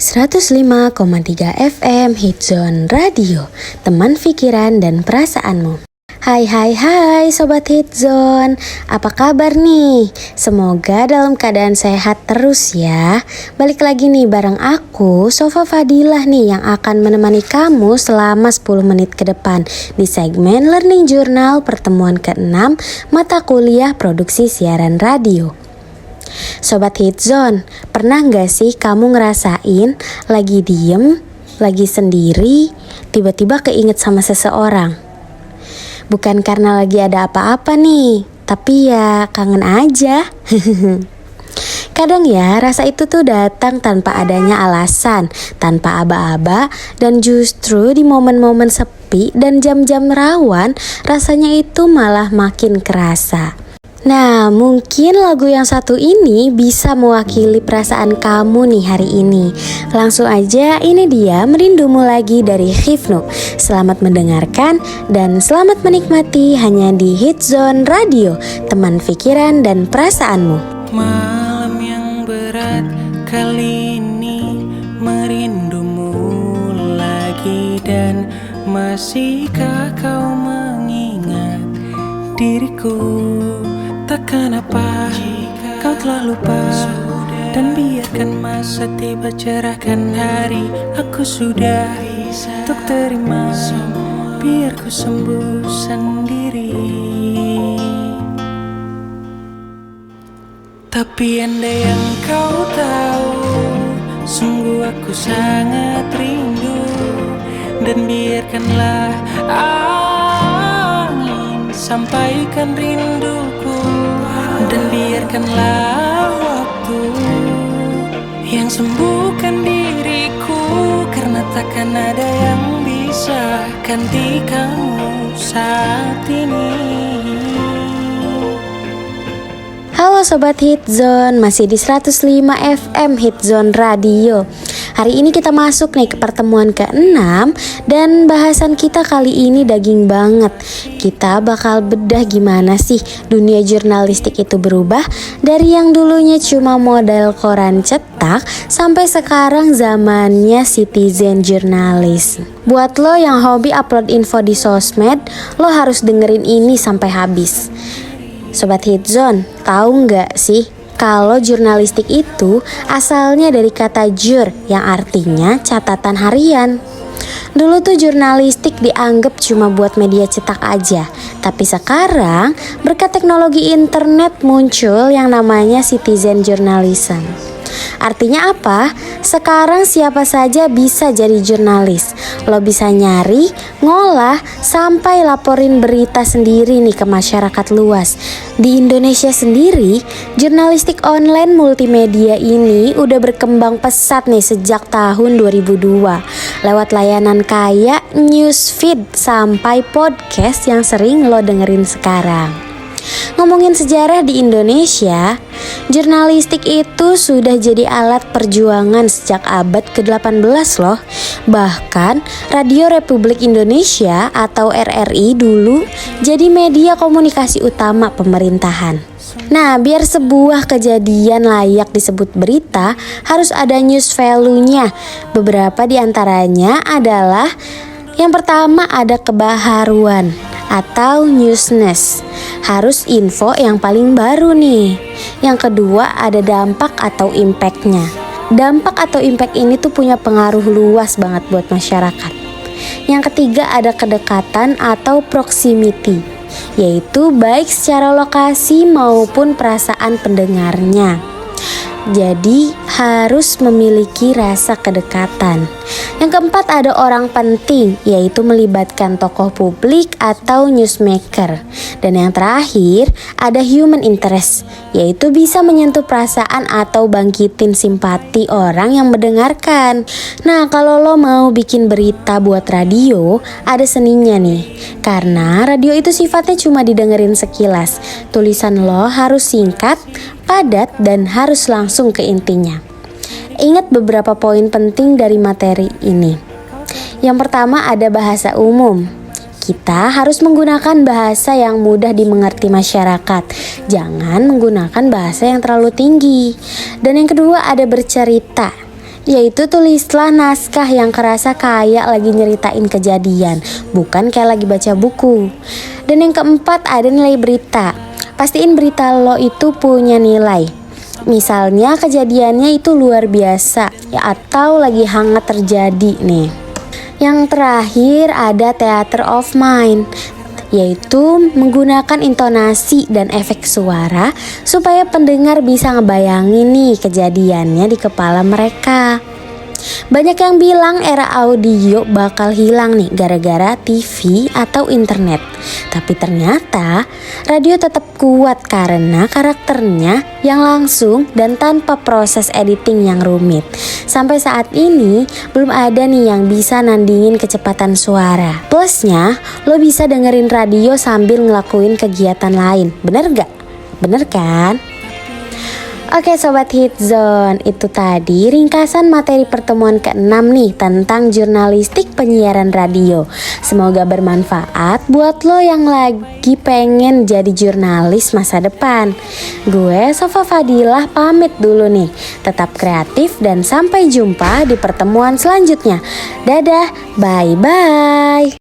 105,3 FM Hitzone Radio, teman pikiran dan perasaanmu. Hai Sobat Hitzone, apa kabar nih? Semoga dalam keadaan sehat terus ya. Balik lagi nih bareng aku, Sofa Fadilah nih, yang akan menemani kamu selama 10 menit ke depan di segmen Learning Journal pertemuan ke-6 mata kuliah produksi siaran radio. Sobat Hitzone, pernah gak sih kamu ngerasain lagi diem, lagi sendiri, tiba-tiba keinget sama seseorang? Bukan karena lagi ada apa-apa nih, tapi ya kangen aja. Kadang ya rasa itu tuh datang tanpa adanya alasan, tanpa aba-aba, dan justru di momen-momen sepi dan jam-jam rawan rasanya itu malah makin kerasa. Nah, mungkin lagu yang satu ini bisa mewakili perasaan kamu nih hari ini. Langsung aja, ini dia Merindumu Lagi dari Hifnu. Selamat mendengarkan dan selamat menikmati hanya di Hitzone Radio, teman pikiran dan perasaanmu. Malam yang berat kali ini, merindumu lagi, dan masihkah kau mengingat diriku? Takkan apa kau telah lupa, dan biarkan masa tiba cerahkan hari. Aku sudah untuk terima, biar ku sembuh sendiri. Tapi andai yang kau tahu, sungguh aku sangat rindu, dan biarkanlah angin sampaikan rinduku, dan biarkanlah waktu yang sembuhkan diriku, karena takkan ada yang bisa ganti kamu saat ini. Halo Sobat Hitzone, masih di 105 FM Hitzone Radio. Hari ini kita masuk nih ke pertemuan ke-6, dan bahasan kita kali ini daging banget. Kita bakal bedah gimana sih dunia jurnalistik itu berubah dari yang dulunya cuma model koran cetak sampai sekarang zamannya citizen journalist. Buat lo yang hobi upload info di sosmed, lo harus dengerin ini sampai habis. Sobat Hitzone, tahu nggak sih kalau jurnalistik itu asalnya dari kata jur yang artinya catatan harian. Dulu tuh jurnalistik dianggap cuma buat media cetak aja, tapi sekarang berkat teknologi internet muncul yang namanya citizen journalism. Artinya apa? Sekarang siapa saja bisa jadi jurnalis. Lo bisa nyari, ngolah, sampai laporin berita sendiri nih ke masyarakat luas. Di Indonesia sendiri, jurnalistik online multimedia ini udah berkembang pesat nih sejak tahun 2002. Lewat layanan kayak newsfeed sampai podcast yang sering lo dengerin sekarang. Ngomongin sejarah di Indonesia, jurnalistik itu sudah jadi alat perjuangan sejak abad ke-18 loh. Bahkan Radio Republik Indonesia atau RRI dulu jadi media komunikasi utama pemerintahan. Nah, biar sebuah kejadian layak disebut berita, harus ada news value-nya. Beberapa di antaranya adalah, yang pertama ada kebaharuan atau newsness, harus info yang paling baru nih. Yang kedua ada dampak atau impactnya. Dampak atau impact ini tuh punya pengaruh luas banget buat masyarakat. Yang ketiga ada kedekatan atau proximity, yaitu baik secara lokasi maupun perasaan pendengarnya. Jadi harus memiliki rasa kedekatan. Yang keempat ada orang penting, yaitu melibatkan tokoh publik atau newsmaker. Dan yang terakhir ada human interest, yaitu bisa menyentuh perasaan atau bangkitin simpati orang yang mendengarkan. Nah, kalau lo mau bikin berita buat radio, ada seninya nih. Karena radio itu sifatnya cuma didengerin sekilas. Tulisan lo harus singkat, padat, dan harus langsung ke intinya. Ingat beberapa poin penting dari materi ini. Yang pertama ada bahasa umum. Kita harus menggunakan bahasa yang mudah dimengerti masyarakat. Jangan menggunakan bahasa yang terlalu tinggi. Dan yang kedua ada bercerita. Yaitu tulislah naskah yang kerasa kayak lagi nyeritain kejadian, bukan kayak lagi baca buku. Dan yang keempat ada nilai berita. Pastiin berita lo itu punya nilai. Misalnya kejadiannya itu luar biasa ya, atau lagi hangat terjadi nih. Yang terakhir ada theater of mind, yaitu menggunakan intonasi dan efek suara supaya pendengar bisa ngebayangin nih kejadiannya di kepala mereka. Banyak yang bilang era audio bakal hilang nih gara-gara TV atau internet. Tapi ternyata radio tetap kuat karena karakternya yang langsung dan tanpa proses editing yang rumit. Sampai saat ini belum ada nih yang bisa nandingin kecepatan suara. Plusnya lo bisa dengerin radio sambil ngelakuin kegiatan lain. Bener gak? Bener kan? Oke Sobat Hitzone, itu tadi ringkasan materi pertemuan ke-6 nih tentang jurnalistik penyiaran radio. Semoga bermanfaat buat lo yang lagi pengen jadi jurnalis masa depan. Gue Sofa Fadilah pamit dulu nih. Tetap kreatif dan sampai jumpa di pertemuan selanjutnya. Dadah, bye-bye.